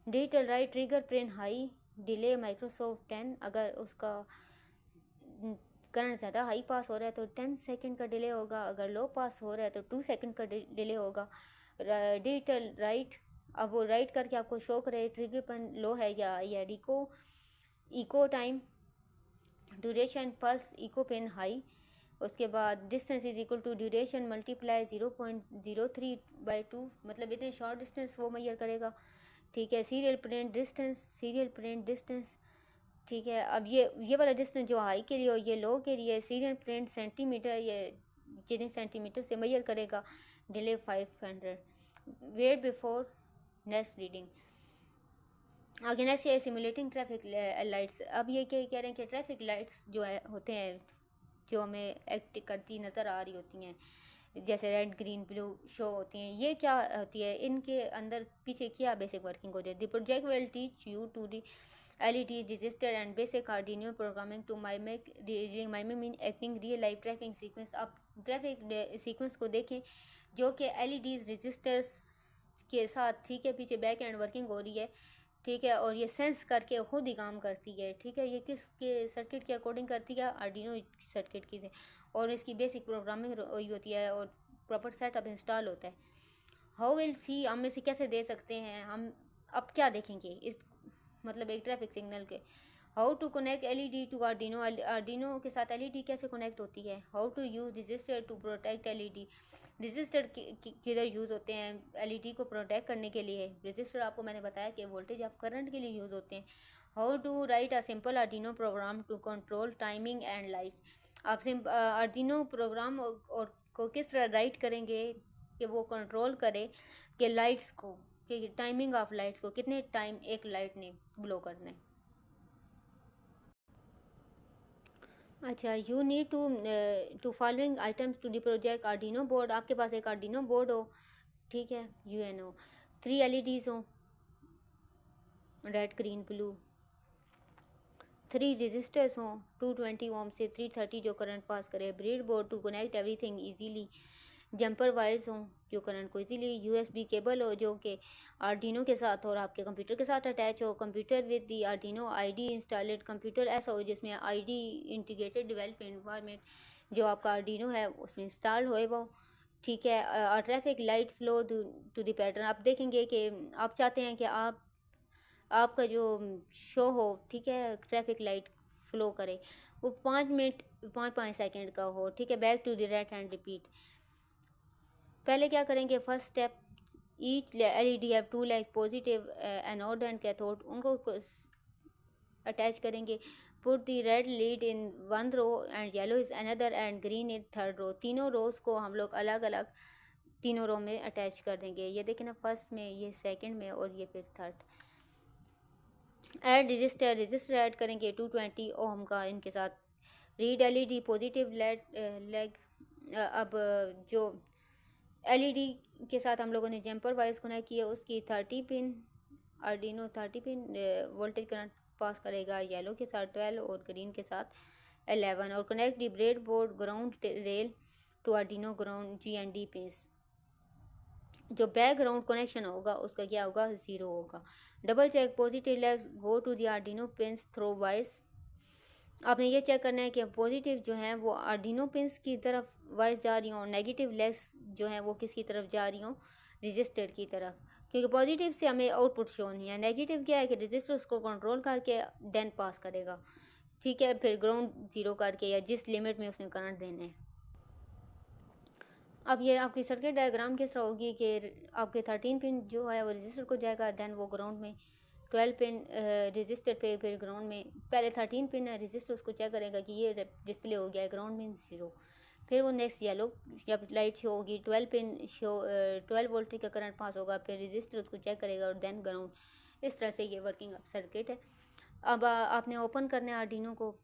Digital write trigger pin high, delay Microsoft 10। अगर उसका करंट ज़्यादा हाई पास हो रहा है तो 10 सेकंड का डिले होगा, अगर लो पास हो रहा है तो 2 सेकंड का डिले होगा। डिजिटल राइट, अब वो राइट करके आपको शो करे ट्रिगर पिन लो है या echo time, duration pulse, echo pin high. उसके बाद distance is equal to duration multiply 0.03/2, मतलब इतने शॉर्ट डिस्टेंस वो मेजर करेगा, ठीक है। सीरियल प्रिंट डिस्टेंस, ठीक है। अब ये वाला डिस्टेंस जो हाई के लिए और ये लो के लिए, सीरियल प्रिंट सेंटीमीटर, ये जितने सेंटीमीटर से मेजर करेगा। Delay 500। Wait before next reading. आगे नेक्स्ट है सिमुलेटिंग ट्रैफिक लाइट्स। अब ये क्या कह रहे हैं कि ट्रैफिक लाइट्स जो है होते हैं जो हमें एक्ट करती नज़र आ रही होती हैं, जैसे रेड ग्रीन ब्लू शो होती हैं, ये क्या होती है, इनके अंदर पीछे क्या बेसिक वर्किंग होती है। The project will teach you to the LED register and basic Arduino programming to mimic mean acting real life traffic sequence. आप ट्रैफिक सीक्वेंस को देखें जो कि LEDs रजिस्टर्स के साथ, ठीक है, पीछे बैक एंड वर्किंग हो रही है, ठीक है, और ये सेंस करके ख़ुद ही काम करती है, ठीक है। ये किसके सर्किट के अकॉर्डिंग करती है, आर्डिनो सर्किट की, और इसकी बेसिक प्रोग्रामिंग वही होती है और प्रॉपर सेटअप इंस्टॉल होता है। हाउ विल सी, हम इसे कैसे दे सकते हैं, हम अब क्या देखेंगे इस मतलब एक ट्रैफिक सिग्नल के। How to connect LED to Arduino, Arduino के साथ एलईडी कैसे कनेक्ट होती है। How to use register to protect LED, register किधर यूज़ होते हैं एलईडी को प्रोटेक्ट करने के लिए। रजिस्टर आपको मैंने बताया कि वोल्टेज ऑफ करंट के लिए यूज़ होते हैं। How to write a simple Arduino program to control timing and light, आप आर्डिनो प्रोग्राम और को किस तरह राइट करेंगे कि वो कंट्रोल करे कि लाइट्स को, कि टाइमिंग ऑफ लाइट्स को, कितने टाइम एक लाइट ने ब्लो करना है। अच्छा, you need to following items to the project Arduino board, आपके पास एक आर्डिनो बोर्ड हो, ठीक है, यूएनओ, 3 एलईडीज़ हो, रेड ग्रीन ब्लू, 3 रजिस्टर्स हों 220 ओम से 330 जो करंट पास करे, bread board to connect everything easily, jumper wires हों जो करंट को इजीली, यूएसबी केबल हो जो कि आर्डिनो के साथ और आपके कंप्यूटर के साथ अटैच हो, computer with the Arduino ID installed, computer ऐसा हो जिसमें आईडी इंटीग्रेटेड डेवलपमेंट इन्वायरमेंट जो आपका आर्डिनो है उसमें इंस्टॉल होए वो, ठीक है। Traffic light flow to the pattern, आप देखेंगे कि आप चाहते हैं कि आपका जो शो हो, ठीक है, ट्रैफिक लाइट फ्लो करे, वो 5 मिनट 5 सेकंड का हो, ठीक है। Back to the right hand repeat, पहले क्या करेंगे, first step, each LED have 2 leg, positive anode and cathode, उनको अटैच करेंगे। Put the red lead in 1 row and yellow is another and green in 3rd row, तीनों रोज को हम लोग अलग अलग तीनों रो में अटैच कर देंगे। ये देखें ना, फर्स्ट में, ये सेकंड में और ये फिर third. Add register, register add करेंगे 220 ओम का इनके साथ। रीड एलईडी पॉजिटिव लेग, अब जो एलईडी के साथ हम लोगों ने जंपर वाइज कनेक्ट किया उसकी 30 pin Arduino 30 pin voltage current pass करेगा, येलो के साथ 12 और ग्रीन के साथ 11, और connect the bread board ground rail to Arduino ground GND pins, जो बैकग्राउंड कनेक्शन होगा उसका क्या होगा, 0 होगा। Double check positive legs go to the Arduino pins through wires, आपने ये चेक करना है कि पॉजिटिव जो है वो आर्डिनो पिंस की तरफ वायर्स जा रही हों, नेगेटिव लेग्स जो हैं वो किसकी तरफ जा रही हों, रजिस्टर की तरफ, क्योंकि पॉजिटिव से हमें आउटपुट शो नहीं है। नेगेटिव क्या है कि रजिस्टर उसको कंट्रोल करके देन पास करेगा, ठीक है, फिर ग्राउंड 0 करके या जिस लिमिट में उसने करंट देना है। अब ये आपकी सर्किट डायग्राम किस तरह होगी कि आपके 13 पिन जो है वो रजिस्टर को जाएगा, देन वो ग्राउंड में, 12 पिन रजिस्टर पे, फिर ग्राउंड में, पहले 13 पिन है रजिस्टर उसको चेक करेगा कि ये डिस्प्ले हो गया है, ग्राउंड में 0, फिर वो नेक्स्ट येलो जब लाइट शो होगी 12 पिन शो 12 वोल्ट का करंट पास होगा, फिर रजिस्टर उसको चेक करेगा और देन ग्राउंड। इस तरह से ये वर्किंग सर्किट है। अब आपने ओपन करना है आर्डिनो को,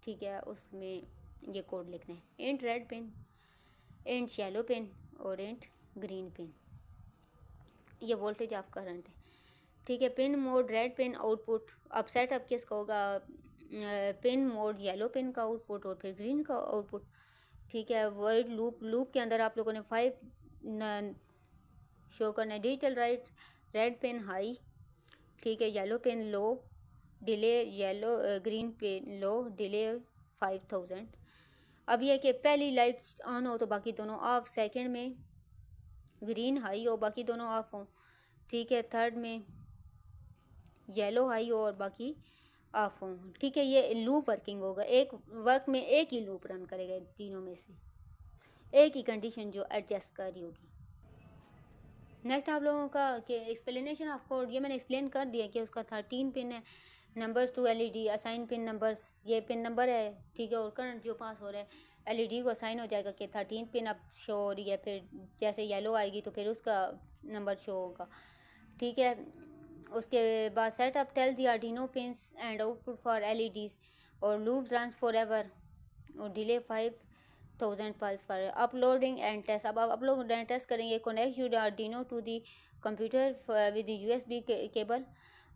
ठीक है, उसमें ये कोड लिखना है, int red pin, int yellow pin और इंट ग्रीन पिन, ये वोल्टेज ऑफ करंट है, ठीक है। Pin mode red pin output, अब सेटअप किसका होगा, पिन मोड येलो पिन का आउटपुट और फिर ग्रीन का आउटपुट, ठीक है। वर्ड लूप के अंदर आप लोगों ने 5 शो करना है। Digital right red pin high, ठीक है, yellow pin low, delay yellow green pin low, delay 5000। अब यह कि पहली लाइट ऑन हो तो बाकी दोनों ऑफ, सेकंड में ग्रीन हाई हो बाकी दोनों ऑफ हो, ठीक है, थर्ड में येलो हाई हो और बाकी ऑफ हो, ठीक है। ये लूप वर्किंग होगा, एक वर्क में एक ही लूप रन करेगा तीनों में से, एक ही कंडीशन जो एडजस्ट कर रही होगी। नेक्स्ट आप लोगों का कि एक्सप्लेनेशन ऑफ कोड, ये मैंने एक्सप्लेन कर दिया कि उसका 13 पिन है, numbers to LED, assign pin numbers, ये पिन नंबर है, ठीक है, और करंट जो पास हो रहा है एलईडी को असाइन हो जाएगा कि 13 पिन अब शो हो रही है, फिर जैसे येलो आएगी तो फिर उसका नंबर शो होगा, ठीक है। उसके बाद setup tell the Arduino pins and output for LEDs और लूप रन्स फॉर एवर और delay 5000 pulse for uploading and test. अब आप अपलोड एंड टेस्ट करेंगे। Connect your Arduino to the computer with USB cable,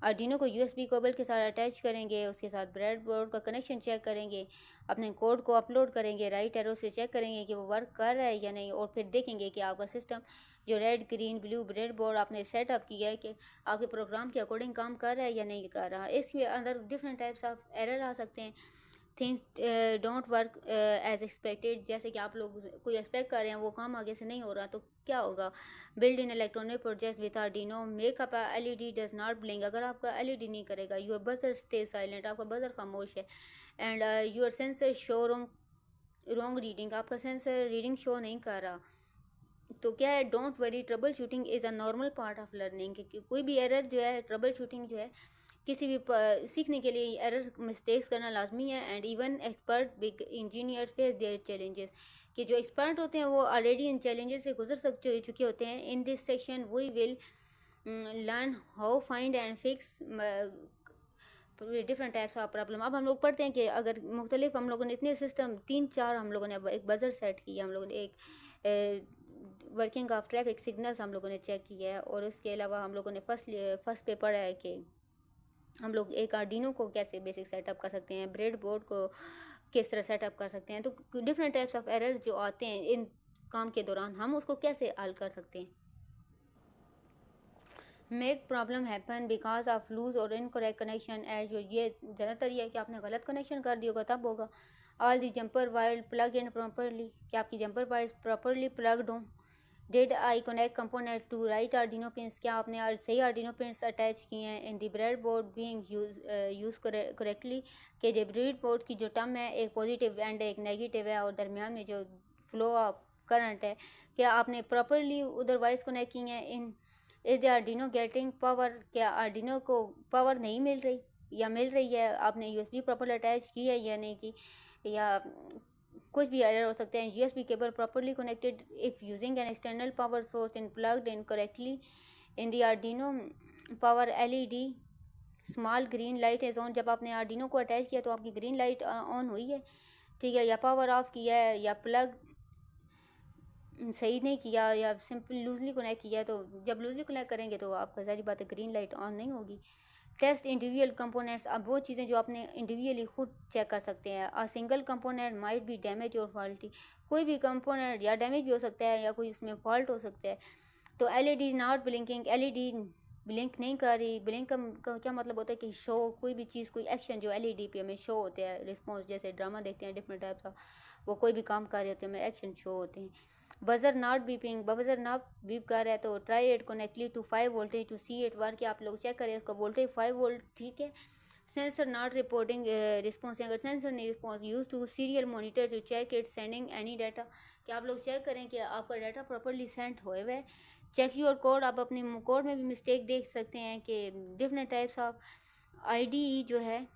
Arduino को यूएसबी केबल के साथ अटैच करेंगे, उसके साथ ब्रेडबोर्ड का कनेक्शन चेक करेंगे, अपने कोड को अपलोड करेंगे, राइट एरो से चेक करेंगे कि वो वर्क कर रहा है या नहीं, और फिर देखेंगे कि आपका सिस्टम जो रेड ग्रीन ब्लू ब्रेडबोर्ड आपने सेटअप किया है कि आपके प्रोग्राम के अकॉर्डिंग काम कर रहा है या नहीं कर रहा है। इसके अंदर डिफरेंट टाइप्स ऑफ एरर आ सकते हैं, things don't work as expected, जैसे कि आप लोग कोई एक्सपेक्ट कर रहे हैं वो काम आगे से नहीं हो रहा, तो क्या होगा? Build in electronic projects with Arduino, makeup LED does not blink, अगर आपका एलईडी नहीं करेगा, योर बजर स्टे साइलेंट, आपका बजर खामोश है, and your sensor show wrong reading, आपका सेंसर रीडिंग शो नहीं कर रहा, तो क्या है? Don't worry, trouble shooting is a normal part of learning, कि कोई भी एरर जो है, ट्रबल शूटिंग जो है, किसी भी सीखने के लिए एरर मिस्टेक्स करना लाजमी है, and even expert big engineer face their challenges, कि जो एक्सपर्ट होते हैं वो ऑलरेडी इन चैलेंजेस से गुजर चुके होते हैं। In this section we will learn how find and fix different types of problem. अब हम लोग पढ़ते हैं कि अगर मुख्तलिफ हम लोगों ने इतने सिस्टम 3-4 हम लोगों ने एक बजर सेट किया, हम लोगों ने एक वर्किंग ऑफ ट्रैफिक सिग्नल्स हम लोगों ने चेक किया है, और उसके अलावा हम लोगों ने फर्स्ट पे पढ़ा है कि हम लोग एक आर्डिनो को कैसे बेसिक सेटअप कर सकते हैं, ब्रेड बोर्ड को किस तरह सेटअप कर सकते हैं, तो डिफरेंट टाइप्स ऑफ एरर जो आते हैं इन काम के दौरान हम उसको कैसे हल कर सकते हैं। Make problem happen because of loose और इनकरेक्ट कनेक्शन एज, जो ये ज़्यादातर ये है कि आपने गलत कनेक्शन कर दिया होगा, तब होगा। All the jumper wire plug in properly, कि आपकी जंपर वायर प्रॉपरली प्लग्ड हों। Did I connect component to right Arduino pins, क्या आपने सही आर्डिनो पिंस अटैच किए हैं। In the bread board being use correctly, कि जो ब्रेड बोर्ड की जो टर्म है एक पॉजिटिव एंड एक नेगेटिव है, और दरमियान में जो फ्लो ऑफ करंट है, क्या आपने प्रॉपरली उधर वायर्स कनेक्ट किए हैं। In is the Arduino getting power, क्या आर्डिनो को पावर नहीं मिल रही या मिल रही है, आपने यूएसबी प्रॉपर अटैच की है या नहीं की, या कुछ भी एरर हो सकते हैं। USB cable properly connected if using an external power source in plugged in correctly in the Arduino power LED small green light is on, जब आपने आर्डिनो को अटैच किया तो आपकी ग्रीन लाइट ऑन हुई है, ठीक है, या पावर ऑफ किया है, या प्लग सही नहीं किया, या सिंपल लूजली कनेक्ट किया, तो जब लूजली कनेक्ट करेंगे तो आपका सारी बात है ग्रीन लाइट ऑन नहीं होगी। टेस्ट इंडिविजुअल कंपोनेंट्स, अब वो चीज़ें जो आपने इंडिविजुअली खुद चेक कर सकते हैं। A single component might be damage और फॉल्टी, कोई भी कंपोनेंट या डैमेज भी हो सकता है या कोई इसमें फॉल्ट हो सकता है। तो LED not blinking, LED blink नहीं कर रही। ब्लिंक का क्या मतलब होता है कि शो, कोई भी चीज़, कोई एक्शन जो एलईडी पे हमें शो होते हैं, रिस्पॉन्स, जैसे ड्रामा देखते हैं डिफरेंट टाइप्स का, वो कोई भी काम कर रहे होते हैं हमें एक्शन शो होते हैं। Buzzer not beeping, buzzer not beep कर रहा है, तो try it connectly to 5 voltage to see it work, आप लोग चेक करें उसका वोल्टेज 5 वोल्ट, ठीक है। सेंसर नॉट रिपोर्टिंग रिस्पॉन्स, अगर सेंसर नहीं response, use to serial monitor to check it sending any data, कि आप लोग चेक करें कि आपका डाटा प्रॉपरली सेंड हुए हुआ है। चेक योर कोड, आप अपने कोड में भी मिस्टेक देख सकते हैं कि डिफरेंट टाइप्स ऑफ आईडीई जो है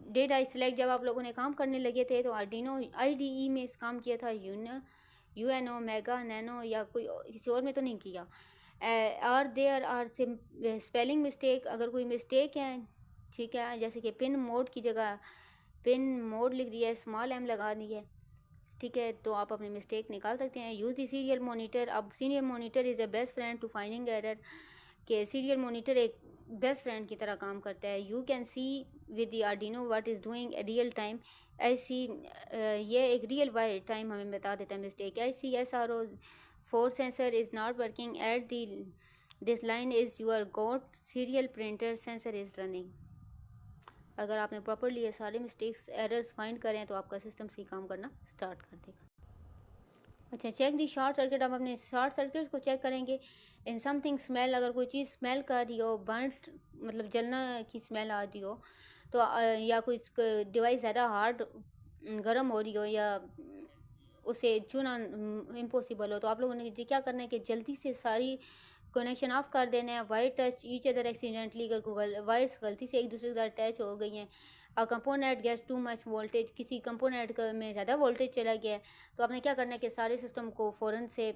डेट आई सिलेक्ट, जब आप लोगों ने काम करने लगे थे तो आर्डिनो आईडीई में इस काम किया था, यूएनओ मेगा नैनो या कोई किसी और में तो नहीं किया। और देयर आर स्पेलिंग मिस्टेक, अगर कोई मिस्टेक है, ठीक है, जैसे कि पिन मोड की जगह पिन मोड लिख दिया है, स्मॉल एम लगा दी है, ठीक है, तो आप अपनी मिस्टेक निकाल सकते हैं। यूज़ दी सीरियल मोनीटर, अब serial monitor is a best friend to finding error, के सीरियल मोनीटर एक बेस्ट फ्रेंड की तरह काम करता है। You can see with the Arduino what is doing real time, ऐसी ये एक रियल वाइड टाइम हमें बता देता है मिस्टेक। ऐसी S R O four sensor is not working at the this line is your got serial printer sensor is running. अगर आपने प्रॉपरली ये सारे मिस्टेक्स एरर्स फाइंड करें तो आपका सिस्टम सही काम करना स्टार्ट कर देगा। अच्छा, चेक दी शॉर्ट सर्किट, आप अपने शॉर्ट सर्किट को चेक करेंगे। इन समथिंग स्मेल, अगर कोई चीज़ स्मेल कर रही हो, बर्नट मतलब जलना की स्मेल आ रही हो, तो या कोई डिवाइस ज़्यादा हार्ड गर्म हो रही हो, या उसे छूना इम्पॉसिबल हो, तो आप लोगों ने क्या करना है कि जल्दी से सारी कनेक्शन ऑफ कर देना है। Wire touch each other accidentally, अगर वायर्स गलती से एक दूसरे के साथ अटैच हो गई हैं, और component gets too much voltage, किसी कंपोनेंट में ज़्यादा वोल्टेज चला गया है, तो आपने क्या करना है कि सारे सिस्टम को फ़ौरन से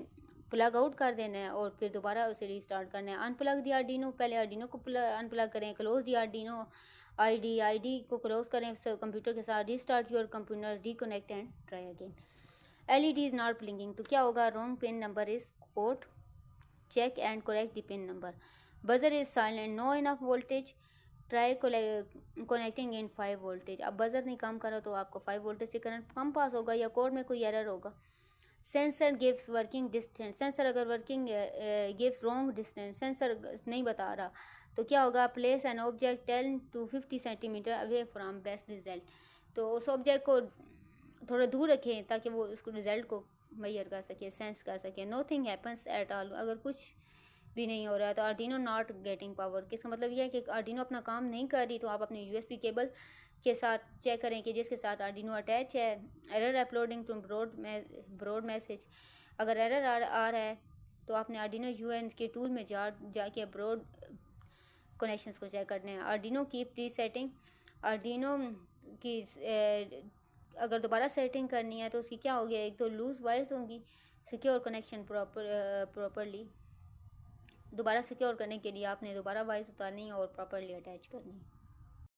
प्लग आउट कर देना है और फिर दोबारा उसे रीस्टार्ट करना है। अनप्लग दी आर्डिनो, पहले आर्डिनो को अनप्लग करें, क्लोज दी आर्डिनो आईडी को क्लोज करें कंप्यूटर के साथ, restart your computer, reconnect and try again. LED is not blinking, तो क्या होगा? Wrong pin number is code, check and correct the pin number. Buzzer is silent, no enough voltage, try connecting in 5 voltage. अब बजर नहीं काम कर रहा तो आपको 5 वोल्टेज से करंट कम पास होगा या कोड में कोई एरर होगा। Sensor gives working distance, sensor अगर working gives wrong distance, sensor नहीं बता रहा, तो क्या होगा, place an object 10 to 50 centimetre away from best result. तो उस ऑब्जेक्ट को थोड़ा दूर रखें ताकि वो उसको रिज़ल्ट को मेजर कर सके, सेंस कर सके। नोथिंग हैपन्स एट ऑल, अगर कुछ भी नहीं हो रहा है तो आर्डिनो नॉट गेटिंग पावर। किसका मतलब यह है कि आर्डिनो अपना काम नहीं कर रही, तो आप अपने यूएसबी केबल के साथ चेक करें कि जिसके साथ आर्डिनो अटैच है। Error uploading to board message, अगर एरर आ रहा है तो आपने आर्डिनो यूएन के टूल में जाके ब्रॉड कनेक्शंस को चेक करने हैं। आर्डिनो की प्री सेटिंग, आर्डिनो की अगर दोबारा सेटिंग करनी है तो उसकी क्या होगी, एक तो लूज़ वायर्स होंगी। सिक्योर कनेक्शन प्रॉपरली दोबारा सिक्योर करने के लिए आपने दोबारा वायर्स उतारनी है और प्रॉपरली अटैच करनी है।